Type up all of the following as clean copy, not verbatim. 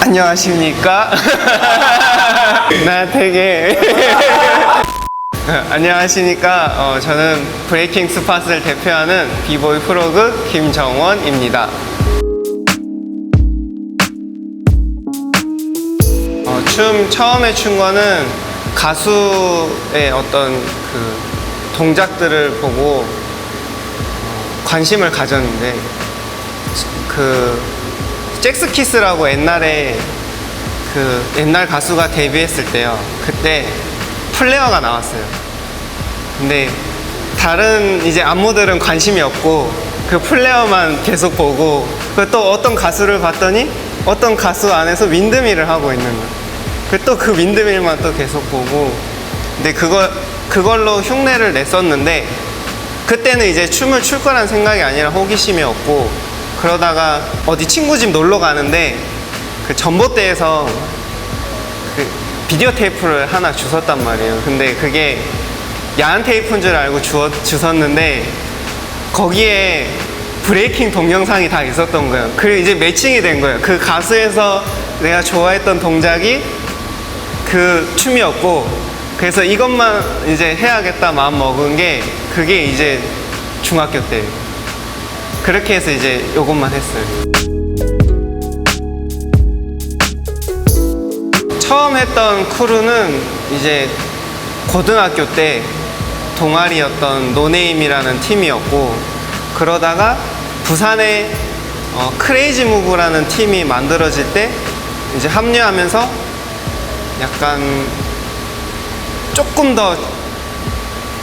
안녕하십니까? 나 되게 안녕하십니까? 저는 브레이킹 스팟을 대표하는 비보이 프로그 김정원입니다. 춤 처음에 춘 거는 가수의 어떤 그 동작들을 보고 관심을 가졌는데, 그 잭스키스라고 옛날에 그 옛날 가수가 데뷔했을 때요, 그때 플레어가 나왔어요. 근데 다른 이제 안무들은 관심이 없고 그 플레어만 계속 보고, 그 또 어떤 가수를 봤더니 어떤 가수 안에서 윈드밀을 하고 있는 거예요. 또 그 윈드밀만 또 계속 보고, 근데 그걸로 흉내를 냈었는데, 그때는 이제 춤을 출 거란 생각이 아니라 호기심이었고, 그러다가 어디 친구 집 놀러 가는데 그 전봇대에서 그 비디오 테이프를 하나 주웠단 말이에요. 근데 그게 야한 테이프인 줄 알고 주웠는데 거기에 브레이킹 동영상이 다 있었던 거예요. 그리고 이제 매칭이 된 거예요. 그 가수에서 내가 좋아했던 동작이 그 춤이었고, 그래서 이것만 이제 해야겠다 마음 먹은 게, 그게 이제 중학교 때 그렇게 해서 이제 요것만 했어요. 처음 했던 크루는 이제 고등학교 때 동아리였던 노네임이라는 팀이었고, 그러다가 부산에 크레이지 무브라는 팀이 만들어질 때 이제 합류하면서 약간 조금 더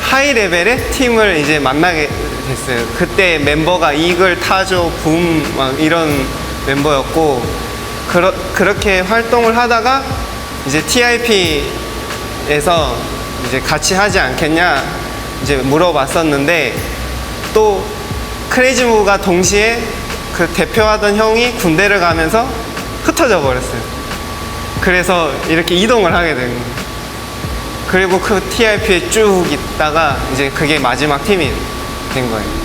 하이 레벨의 팀을 이제 만나게 됐어요. 그때 멤버가 이글, 타조, 붐 막 이런 멤버였고, 그렇게 활동을 하다가 이제 TIP에서 이제 같이 하지 않겠냐 이제 물어봤었는데, 또 크레이지 무브가 동시에 그 대표하던 형이 군대를 가면서 흩어져 버렸어요. 그래서 이렇게 이동을 하게 된 거예요. 그리고 그 TIP에 쭉 있다가 이제 그게 마지막 팀이 된 거예요.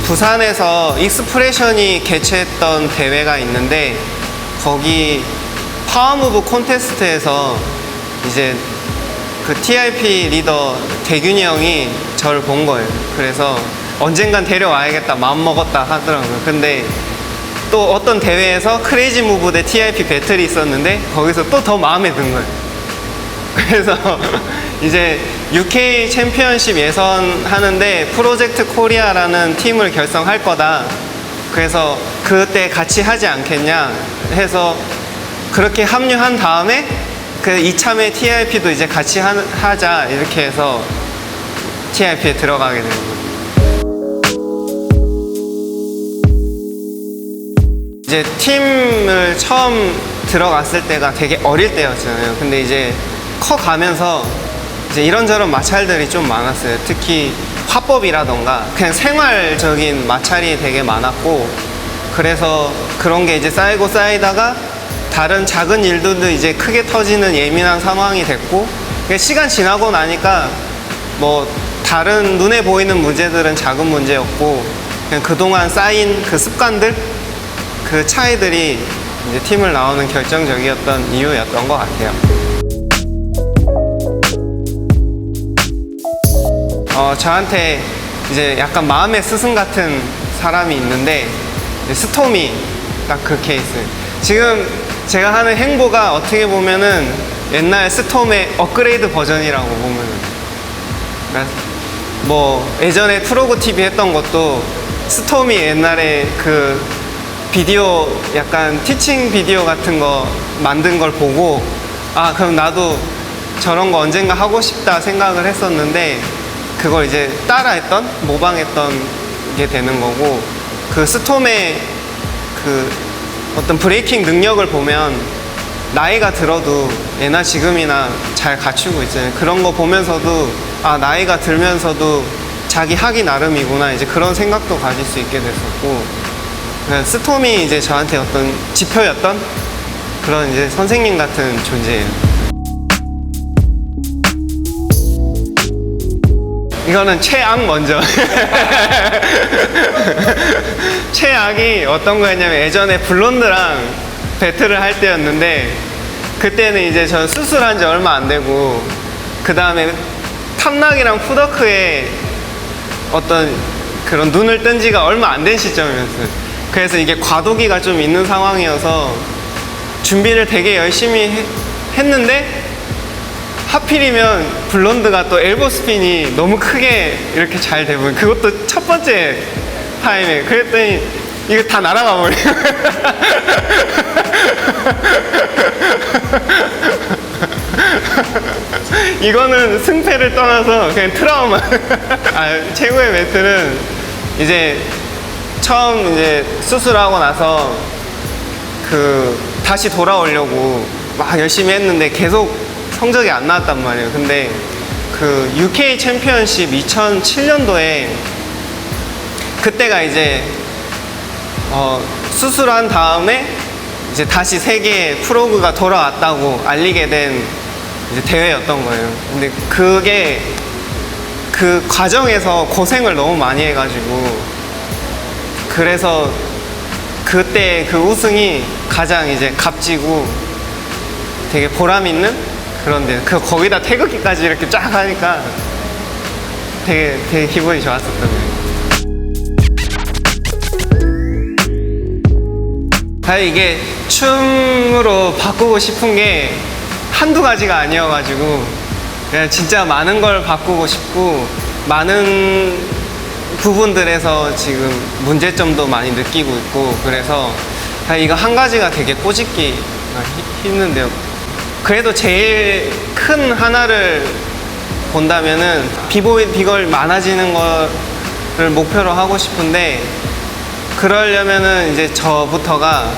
부산에서 익스프레션이 개최했던 대회가 있는데, 거기 파워무브 콘테스트에서 이제 그 TIP 리더 대균이 형이 저를 본 거예요. 그래서 언젠간 데려와야겠다 마음 먹었다 하더라고요. 근데 또 어떤 대회에서 크레이지 무브 대 TIP 배틀이 있었는데 거기서 또 더 마음에 든 거예요. 그래서 이제 UK 챔피언십 예선하는데 프로젝트 코리아라는 팀을 결성할 거다. 그래서 그때 같이 하지 않겠냐 해서 그렇게 합류한 다음에 그 이참에 TIP도 이제 같이 하자 이렇게 해서 TIP에 들어가게 된 거예요. 이제 팀을 처음 들어갔을 때가 되게 어릴 때였잖아요. 근데 이제 커가면서 이제 이런저런 마찰들이 좀 많았어요. 특히 화법이라던가 그냥 생활적인 마찰이 되게 많았고, 그래서 그런 게 이제 쌓이고 쌓이다가 다른 작은 일들도 이제 크게 터지는 예민한 상황이 됐고, 시간 지나고 나니까 뭐 다른 눈에 보이는 문제들은 작은 문제였고, 그냥 그동안 쌓인 그 습관들, 그 차이들이 이제 팀을 나오는 결정적이었던 이유였던 것 같아요. 저한테 이제 약간 마음의 스승 같은 사람이 있는데, 스톰이 딱 그 케이스. 지금 제가 하는 행보가 어떻게 보면은 옛날 스톰의 업그레이드 버전이라고 보면은, 그러니까 뭐 예전에 프로그 TV 했던 것도 스톰이 옛날에 그 비디오 약간 티칭 비디오 같은 거 만든 걸 보고, 아 그럼 나도 저런 거 언젠가 하고 싶다 생각을 했었는데, 그걸 이제 따라했던, 모방했던 게 되는 거고, 그 스톰의 그 어떤 브레이킹 능력을 보면 나이가 들어도 예나 지금이나 잘 갖추고 있잖아요. 그런 거 보면서도 아 나이가 들면서도 자기 하기 나름이구나, 이제 그런 생각도 가질 수 있게 됐었고, 스톰이 이제 저한테 어떤 지표였던 그런 이제 선생님 같은 존재예요. 이거는 최악 먼저. 최악이 어떤 거였냐면 예전에 블론드랑 배틀을 할 때였는데 그때는 이제 전 수술한 지 얼마 안 되고 그 다음에 탐락이랑 푸더크에 어떤 그런 눈을 뜬 지가 얼마 안 된 시점이었어요. 그래서 이게 과도기가 좀 있는 상황이어서 준비를 되게 열심히 했는데 하필이면 블론드가 또 엘보 스핀이 너무 크게 이렇게 잘 되고 그것도 첫 번째 타임에 그랬더니 이거 다 날아가 버려. 이거는 승패를 떠나서 그냥 트라우마. 최고의 배틀은 이제 처음 이제 수술하고 나서 다시 돌아오려고 막 열심히 했는데 계속 성적이 안 나왔단 말이에요. 근데 UK 챔피언십 2007년도에 그때가 이제 수술한 다음에 이제 다시 세계 프로그가 돌아왔다고 알리게 된 이제 대회였던 거예요. 근데 그게 그 과정에서 고생을 너무 많이 해가지고 그래서 그때 그 우승이 가장 이제 값지고 되게 보람 있는 그런 데 거기다 태극기까지 이렇게 쫙 하니까 되게 기분이 좋았었던 거예요. 사실 이게 춤으로 바꾸고 싶은 게 한두 가지가 아니어가지고 그냥 진짜 많은 걸 바꾸고 싶고 많은 부분들에서 지금 문제점도 많이 느끼고 있고 그래서 이거 한 가지가 되게 꼬집기가 힘든데요. 그래도 제일 큰 하나를 본다면은 비보이 비걸 많아지는 거를 목표로 하고 싶은데 그러려면은 이제 저부터가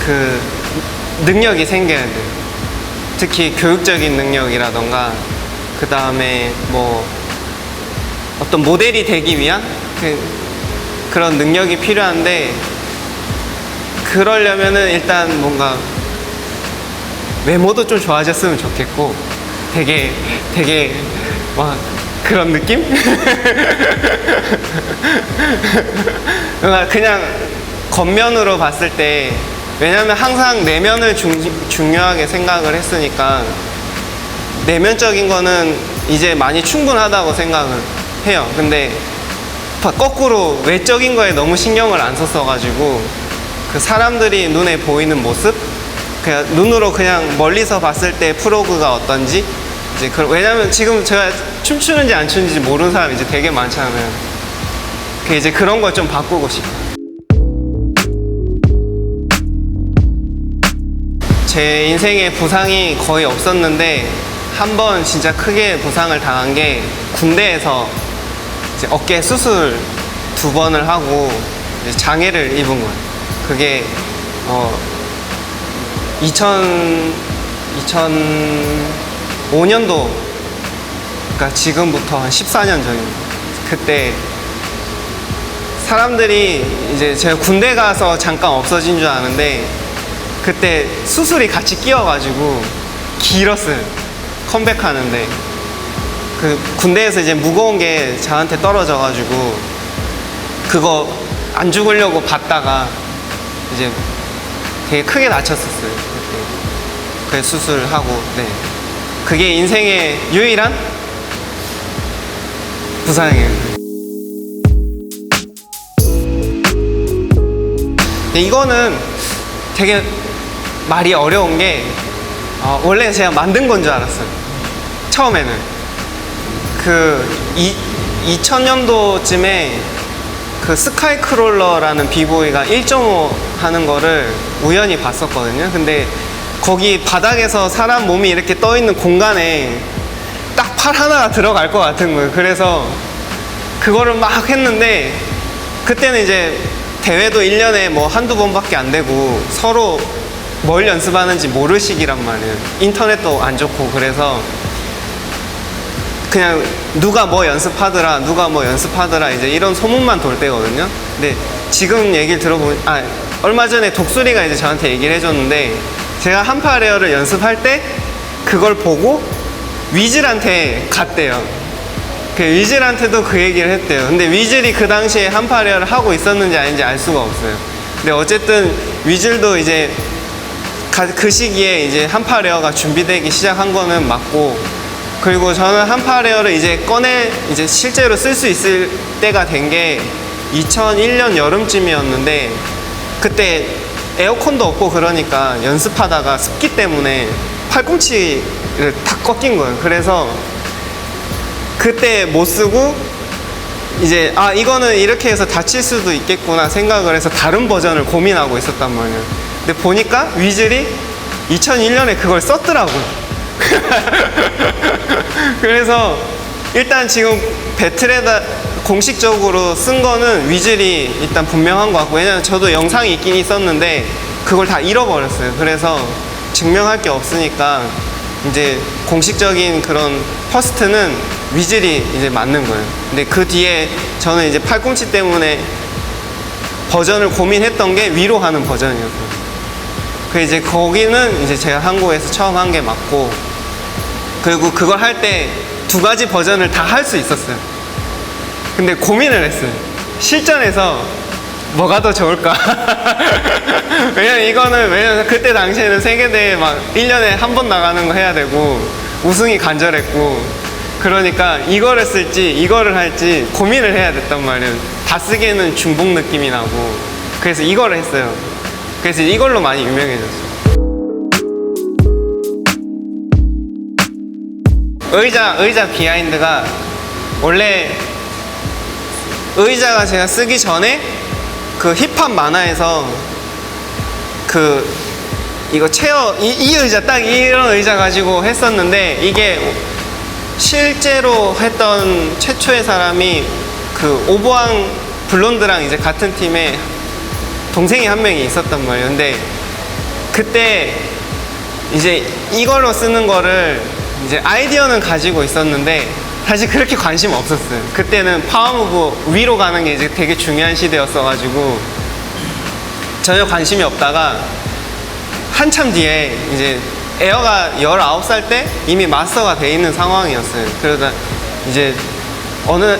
그 능력이 생겨야 돼요. 특히 교육적인 능력이라던가 그 다음에 뭐 어떤 모델이 되기 위한 그런 능력이 필요한데 그러려면은 일단 뭔가 외모도 좀 좋아졌으면 좋겠고 되게 막 그런 느낌? 그냥 겉면으로 봤을 때 왜냐면 항상 내면을 중요하게 생각을 했으니까 내면적인 거는 이제 많이 충분하다고 생각을 해요. 근데 거꾸로 외적인 거에 너무 신경을 안 썼어가지고 그 사람들이 눈에 보이는 모습 그냥 눈으로 그냥 멀리서 봤을 때 프로그가 어떤지 이제 왜냐면 지금 제가 춤추는지 안 추는지 모르는 사람이 이제 되게 많잖아요. 이제 그런 걸 좀 바꾸고 싶어요. 제 인생에 부상이 거의 없었는데 한 번 진짜 크게 부상을 당한 게 군대에서 이제 어깨 수술 2번을 하고 이제 장애를 입은 거예요. 그게 2005년도 그러니까 지금부터 한 14년 전입니다. 그때 사람들이 이제 제가 군대 가서 잠깐 없어진 줄 아는데 그때 수술이 같이 끼어가지고 길었어요. 컴백하는데 그 군대에서 이제 무거운 게 저한테 떨어져가지고 그거 안 죽으려고 받다가 이제 되게 크게 다쳤었어요. 그때 그 수술하고 네 그게 인생의 유일한 부상이에요. 이거는 되게 말이 어려운 게 원래 제가 만든 건 줄 알았어요. 처음에는 그 2000년도쯤에 그 스카이크롤러라는 비보이가 1.5 하는 거를 우연히 봤었거든요. 근데 거기 바닥에서 사람 몸이 이렇게 떠 있는 공간에 딱 팔 하나가 들어갈 것 같은 거예요. 그래서 그거를 막 했는데 그때는 이제 대회도 1년에 뭐 한두 번밖에 안 되고 서로 뭘 연습하는지 모를 시기란 말이에요. 인터넷도 안 좋고 그래서 그냥 누가 뭐 연습하더라 이제 이런 소문만 돌 때거든요. 근데 지금 얘기를 들어보면 얼마 전에 독수리가 이제 저한테 얘기를 해줬는데 제가 한파레어를 연습할 때 그걸 보고 위즐한테 갔대요. 그 위즐한테도 그 얘기를 했대요. 근데 위즐이 그 당시에 한파레어를 하고 있었는지 아닌지 알 수가 없어요. 근데 어쨌든 위즐도 이제 그 시기에 이제 한파레어가 준비되기 시작한 거는 맞고, 그리고 저는 한파레어를 이제 이제 실제로 쓸 수 있을 때가 된 게 2001년 여름쯤이었는데, 그때 에어컨도 없고 그러니까 연습하다가 습기 때문에 팔꿈치를 다 꺾인 거예요. 그래서 그때 못 쓰고 이제 이거는 이렇게 해서 다칠 수도 있겠구나 생각을 해서 다른 버전을 고민하고 있었단 말이에요. 근데 보니까 위즐이 2001년에 그걸 썼더라고요. 그래서 일단 지금 배틀에다 공식적으로 쓴 거는 위즐이 일단 분명한 것 같고, 왜냐면 저도 영상이 있긴 있었는데 그걸 다 잃어버렸어요. 그래서 증명할 게 없으니까 이제 공식적인 그런 퍼스트는 위즐이 이제 맞는 거예요. 근데 그 뒤에 저는 이제 팔꿈치 때문에 버전을 고민했던 게 위로 하는 버전이었어요. 그 이제 거기는 이제 제가 한국에서 처음 한 게 맞고, 그리고 그걸 할 때 2가지 버전을 다 할 수 있었어요. 근데 고민을 했어요. 실전에서 뭐가 더 좋을까? 왜냐면 그때 당시에는 세계대회 막 1년에 한 번 나가는 거 해야 되고, 우승이 간절했고, 그러니까 이거를 쓸지 이거를 할지 고민을 해야 됐단 말이에요. 다 쓰기에는 중복 느낌이 나고, 그래서 이거를 했어요. 그래서 이걸로 많이 유명해졌어요. 의자 비하인드가, 원래 의자가 제가 쓰기 전에 그 힙합 만화에서 이거 체어, 이 의자, 딱 이런 의자 가지고 했었는데, 이게 실제로 했던 최초의 사람이 그 오보앙 블론드랑 이제 같은 팀에 동생이 한 명이 있었단 말이에요. 근데 그때 이제 이걸로 쓰는 거를 이제 아이디어는 가지고 있었는데 사실 그렇게 관심 없었어요. 그때는 파워무브 위로 가는 게 이제 되게 중요한 시대였어가지고 전혀 관심이 없다가, 한참 뒤에 이제 에어가 19살 때 이미 마스터가 돼 있는 상황이었어요. 그러다 이제 어느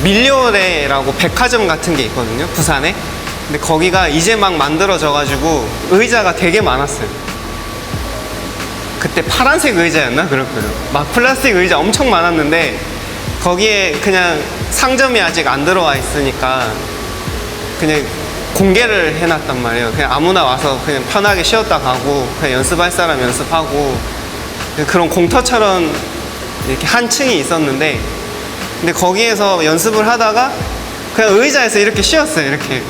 밀리오레라고 백화점 같은 게 있거든요, 부산에. 근데 거기가 이제 막 만들어져가지고 의자가 되게 많았어요. 그때 파란색 의자였나? 그럴 거예요. 막 플라스틱 의자 엄청 많았는데 거기에 그냥 상점이 아직 안 들어와 있으니까 그냥 공개를 해놨단 말이에요. 그냥 아무나 와서 그냥 편하게 쉬었다 가고, 그냥 연습할 사람 연습하고, 그런 공터처럼 이렇게 한 층이 있었는데, 근데 거기에서 연습을 하다가 그냥 의자에서 이렇게 쉬었어요, 이렇게.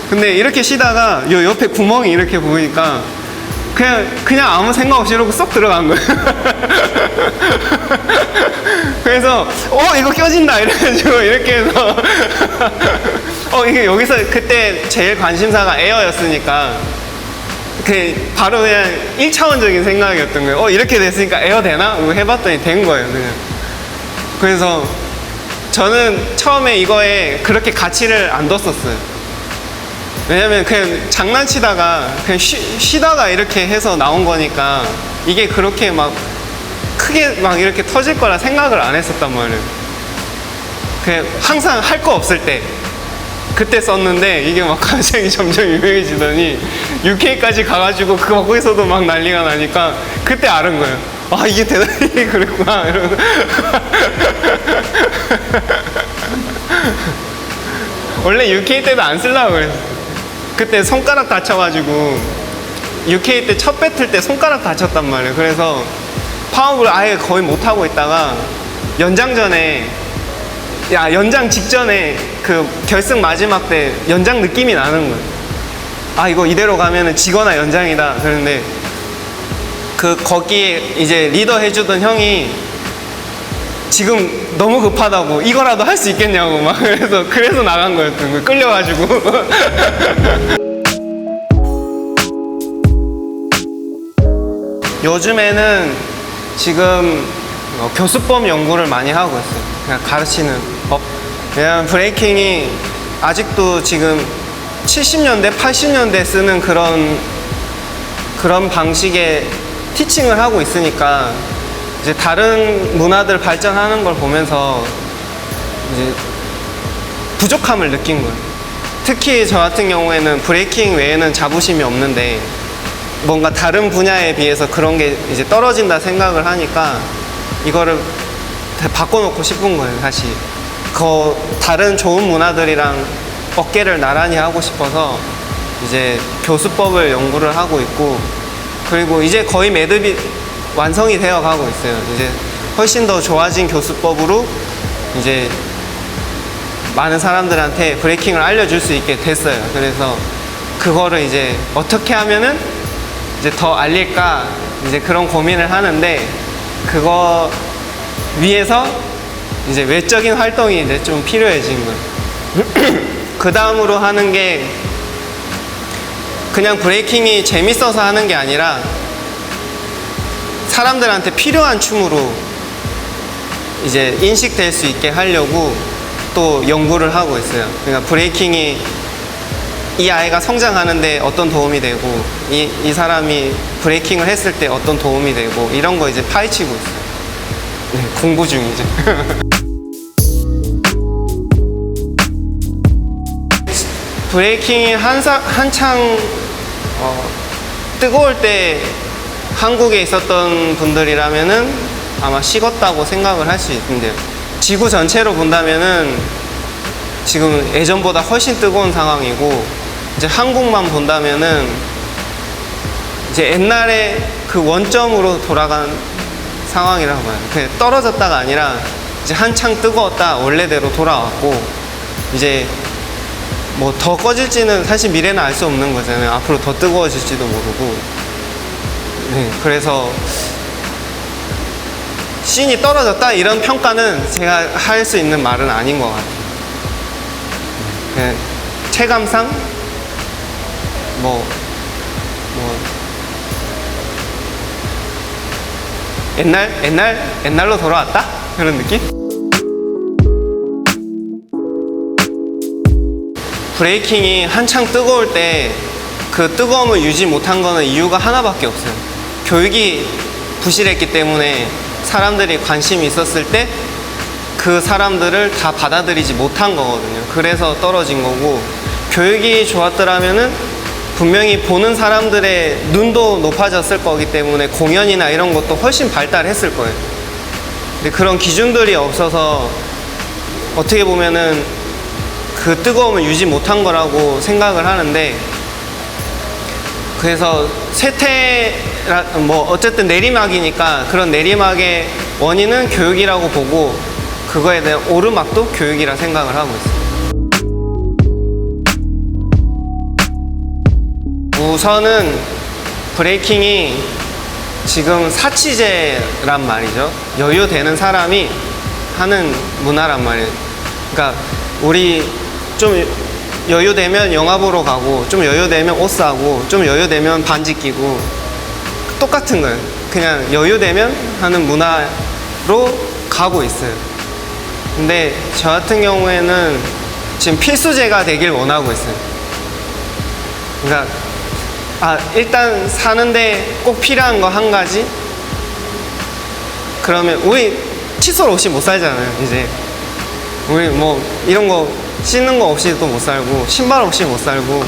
근데 이렇게 쉬다가 요 옆에 구멍이 이렇게 보이니까 그냥 아무 생각 없이 이러고 쏙 들어간 거예요. 그래서 이거 껴진다 이래가지고 이렇게 해서 이게 여기서 그때 제일 관심사가 에어였으니까 바로 그냥 1차원적인 생각이었던 거예요. 이렇게 됐으니까 에어 되나? 해봤더니 된 거예요, 그냥. 그래서 저는 처음에 이거에 그렇게 가치를 안 뒀었어요. 왜냐면 그냥 장난치다가 그냥 쉬다가 이렇게 해서 나온 거니까 이게 그렇게 막 크게 막 이렇게 터질 거라 생각을 안 했었단 말이에요. 그냥 항상 할 거 없을 때 그때 썼는데, 이게 막 갑자기 점점 유명해지더니 UK까지 가가지고 거기서도 막 난리가 나니까 그때 알은 거예요. 이게 대단히 그랬구나 이러면서. 원래 UK 때도 안 쓰려고 그랬어요. 그때 손가락 다쳐가지고 UK 때 첫 배틀 때 손가락 다쳤단 말이에요. 그래서 파워를 아예 거의 못하고 있다가 연장 직전에 그 결승 마지막 때 연장 느낌이 나는 거예요. 이거 이대로 가면은 지거나 연장이다. 그런데 거기에 이제 리더 해주던 형이 지금 너무 급하다고 이거라도 할 수 있겠냐고 막 그래서 나간 거였던 거예요. 끌려가지고. 요즘에는 지금 교수법 연구를 많이 하고 있어요. 그냥 가르치는 법. 왜냐면 브레이킹이 아직도 지금 70년대, 80년대 쓰는 그런 방식의 티칭을 하고 있으니까 이제 다른 문화들 발전하는 걸 보면서 이제 부족함을 느낀 거예요. 특히 저 같은 경우에는 브레이킹 외에는 자부심이 없는데 뭔가 다른 분야에 비해서 그런 게 이제 떨어진다 생각을 하니까 이거를 바꿔놓고 싶은 거예요, 사실. 다른 좋은 문화들이랑 어깨를 나란히 하고 싶어서 이제 교수법을 연구를 하고 있고, 그리고 이제 거의 매듭이 완성이 되어 가고 있어요. 이제 훨씬 더 좋아진 교수법으로 이제 많은 사람들한테 브레이킹을 알려줄 수 있게 됐어요. 그래서 그거를 이제 어떻게 하면은 이제 더 알릴까 이제 그런 고민을 하는데, 그거 위해서 이제 외적인 활동이 이제 좀 필요해진 거예요. 그 다음으로 하는 게 그냥 브레이킹이 재밌어서 하는 게 아니라 사람들한테 필요한 춤으로 이제 인식될 수 있게 하려고 또 연구를 하고 있어요. 그러니까 브레이킹이 이 아이가 성장하는데 어떤 도움이 되고 이 사람이 브레이킹을 했을 때 어떤 도움이 되고 이런 거 이제 파헤치고 있어요. 네, 공부 중이죠. 브레이킹이 한창 뜨거울 때 한국에 있었던 분들이라면은 아마 식었다고 생각을 할 수 있는데요. 지구 전체로 본다면은 지금 예전보다 훨씬 뜨거운 상황이고, 이제 한국만 본다면은 이제 옛날에 그 원점으로 돌아간 상황이라고 봐요. 그냥 떨어졌다가 아니라 이제 한창 뜨거웠다 원래대로 돌아왔고, 이제 뭐 더 꺼질지는 사실 미래는 알 수 없는 거잖아요. 앞으로 더 뜨거워질지도 모르고. 네, 그래서 씬이 떨어졌다 이런 평가는 제가 할 수 있는 말은 아닌 것 같아요. 그냥 체감상 옛날로 돌아왔다? 그런 느낌? 브레이킹이 한창 뜨거울 때 그 뜨거움을 유지 못한 거는 이유가 하나밖에 없어요. 교육이 부실했기 때문에 사람들이 관심이 있었을 때 그 사람들을 다 받아들이지 못한 거거든요. 그래서 떨어진 거고, 교육이 좋았더라면은 분명히 보는 사람들의 눈도 높아졌을 거기 때문에 공연이나 이런 것도 훨씬 발달했을 거예요. 근데 그런 기준들이 없어서 어떻게 보면은 그 뜨거움을 유지 못한 거라고 생각을 하는데, 그래서 어쨌든 내리막이니까 그런 내리막의 원인은 교육이라고 보고, 그거에 대한 오르막도 교육이라 생각을 하고 있어요. 우선은 브레이킹이 지금 사치제란 말이죠. 여유되는 사람이 하는 문화란 말이에요. 그러니까 우리 좀 여유되면 영화 보러 가고, 좀 여유되면 옷 사고, 좀 여유되면 반지 끼고, 똑같은 거예요. 그냥 여유되면 하는 문화로 가고 있어요. 근데 저 같은 경우에는 지금 필수제가 되길 원하고 있어요. 그러니까 일단 사는데 꼭 필요한 거 한 가지? 그러면 우리 칫솔 없이 못 살잖아요. 이제 우리 뭐 이런 거 씻는 거 없이 또 못 살고, 신발 없이 못 살고,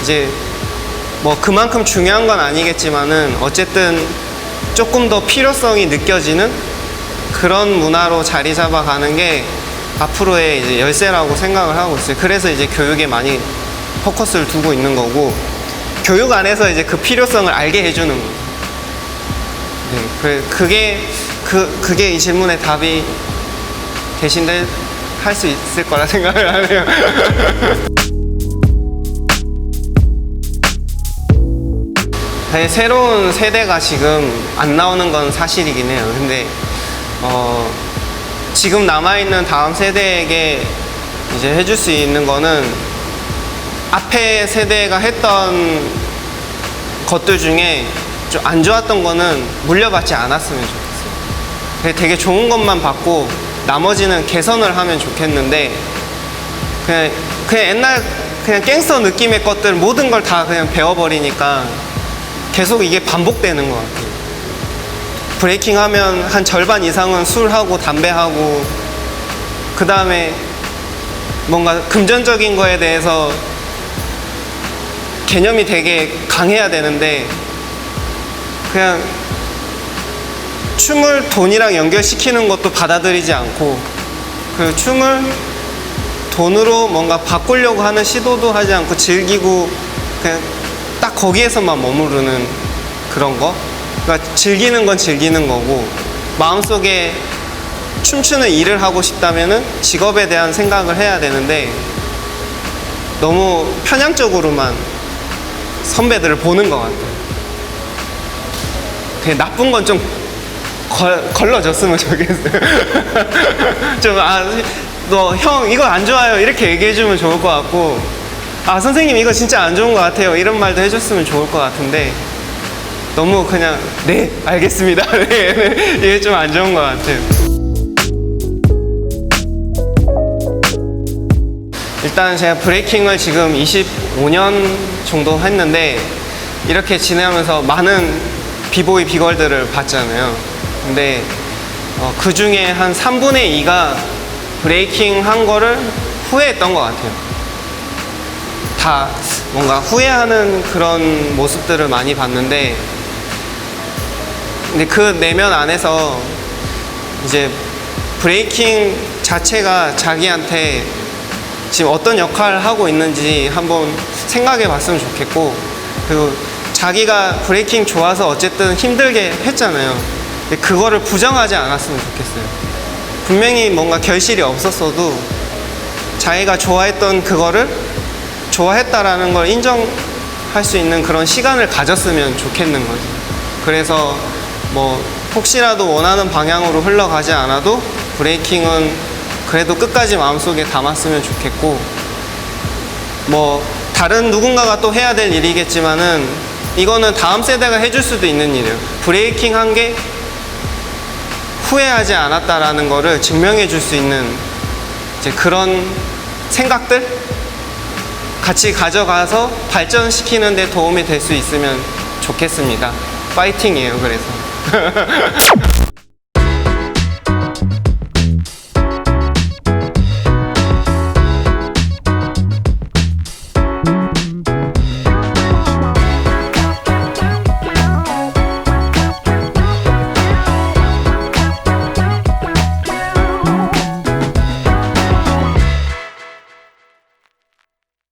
이제 뭐 그만큼 중요한 건 아니겠지만은 어쨌든 조금 더 필요성이 느껴지는 그런 문화로 자리 잡아가는 게 앞으로의 이제 열쇠라고 생각을 하고 있어요. 그래서 이제 교육에 많이 포커스를 두고 있는 거고, 교육 안에서 이제 그 필요성을 알게 해주는 거예요. 네, 그게 이 질문의 답이 대신에 할 수 있을 거라 생각을 하네요. 사실 새로운 세대가 지금 안 나오는 건 사실이긴 해요. 근데 지금 남아있는 다음 세대에게 이제 해줄 수 있는 거는 앞에 세대가 했던 것들 중에 좀 안 좋았던 거는 물려받지 않았으면 좋겠어요. 되게 좋은 것만 받고 나머지는 개선을 하면 좋겠는데, 그냥 옛날 그냥 갱스터 느낌의 것들 모든 걸 다 그냥 배워버리니까 계속 이게 반복되는 것 같아요. 브레이킹 하면 한 절반 이상은 술하고 담배하고, 그 다음에 뭔가 금전적인 거에 대해서 개념이 되게 강해야 되는데, 그냥 춤을 돈이랑 연결시키는 것도 받아들이지 않고, 그 춤을 돈으로 뭔가 바꾸려고 하는 시도도 하지 않고 즐기고 그냥 딱 거기에서만 머무르는 그런 거. 그러니까 즐기는 건 즐기는 거고, 마음속에 춤추는 일을 하고 싶다면은 직업에 대한 생각을 해야 되는데, 너무 편향적으로만 선배들을 보는 것 같아요. 되게 나쁜 건 좀 걸러줬으면 좋겠어요. 좀, 너 형 이거 안 좋아요 이렇게 얘기해주면 좋을 것 같고, 선생님 이거 진짜 안 좋은 것 같아요 이런 말도 해줬으면 좋을 것 같은데, 너무 그냥 네 알겠습니다 네, 이게 좀 안 좋은 것 같아요. 일단 제가 브레이킹을 지금 25년 정도 했는데, 이렇게 지내면서 많은 비보이 비걸들을 봤잖아요. 근데 그 중에 한 3분의 2가 브레이킹 한 거를 후회했던 것 같아요. 다 뭔가 후회하는 그런 모습들을 많이 봤는데, 근데 그 내면 안에서 이제 브레이킹 자체가 자기한테 지금 어떤 역할을 하고 있는지 한번 생각해 봤으면 좋겠고, 그리고 자기가 브레이킹 좋아서 어쨌든 힘들게 했잖아요. 근데 그거를 부정하지 않았으면 좋겠어요. 분명히 뭔가 결실이 없었어도 자기가 좋아했던 그거를 좋아했다라는 걸 인정할 수 있는 그런 시간을 가졌으면 좋겠는 거죠. 그래서 뭐 혹시라도 원하는 방향으로 흘러가지 않아도 브레이킹은 그래도 끝까지 마음속에 담았으면 좋겠고, 뭐 다른 누군가가 또 해야 될 일이겠지만은 이거는 다음 세대가 해줄 수도 있는 일이에요. 브레이킹 한 게 후회하지 않았다라는 거를 증명해 줄 수 있는 이제 그런 생각들 같이 가져가서 발전시키는 데 도움이 될 수 있으면 좋겠습니다. 파이팅이에요, 그래서.